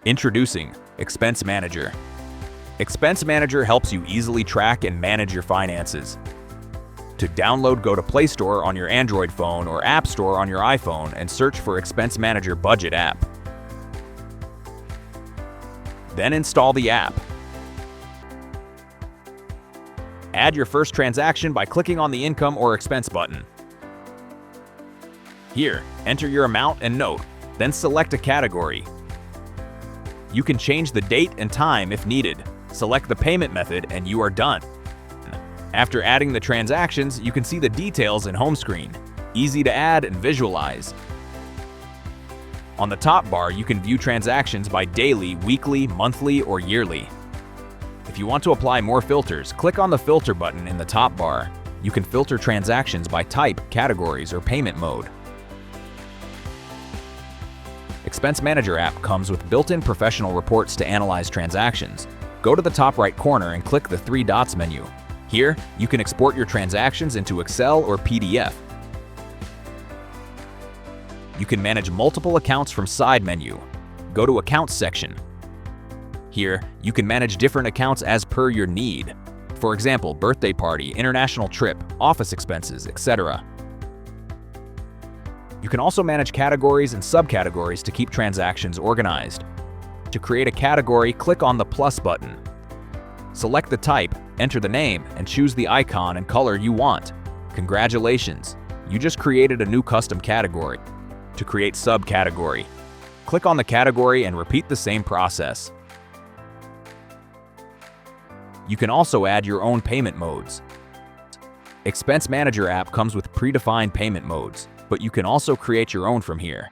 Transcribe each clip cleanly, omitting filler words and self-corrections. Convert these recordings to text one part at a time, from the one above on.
Introducing Expense Manager. Expense Manager helps you easily track and manage your finances. To download, go to Play Store on your Android phone or App Store on your iPhone and search for Expense Manager Budget app. Then install the app. Add your first transaction by clicking on the Income or Expense button. Here, enter your amount and note, then select a category. You can change the date and time if needed. Select the payment method and you are done. After adding the transactions, you can see the details in home screen. Easy to add and visualize. On the top bar, you can view transactions by daily, weekly, monthly, or yearly. If you want to apply more filters, click on the Filter button in the top bar. You can filter transactions by type, categories, or payment mode. Expense Manager app comes with built-in professional reports to analyze transactions. Go to the top right corner and click the three dots menu. Here, you can export your transactions into Excel or PDF. You can manage multiple accounts from side menu. Go to Accounts section. Here, you can manage different accounts as per your need. For example, birthday party, international trip, office expenses, etc. You can also manage categories and subcategories to keep transactions organized. To create a category, click on the plus button. Select the type, enter the name, and choose the icon and color you want. Congratulations! You just created a new custom category. To create subcategory, click on the category and repeat the same process. You can also add your own payment modes. Expense Manager app comes with predefined payment modes, but you can also create your own from here.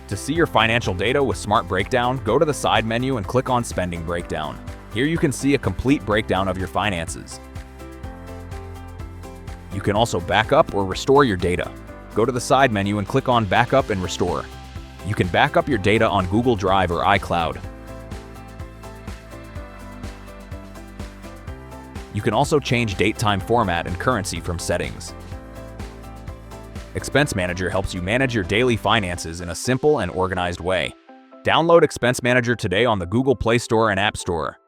To see your financial data with Smart Breakdown, go to the side menu and click on Spending Breakdown. Here you can see a complete breakdown of your finances. You can also back up or restore your data. Go to the side menu and click on Backup and Restore. You can back up your data on Google Drive or iCloud. You can also change date, time, format, and currency from settings. Expense Manager helps you manage your daily finances in a simple and organized way. Download Expense Manager today on the Google Play Store and App Store.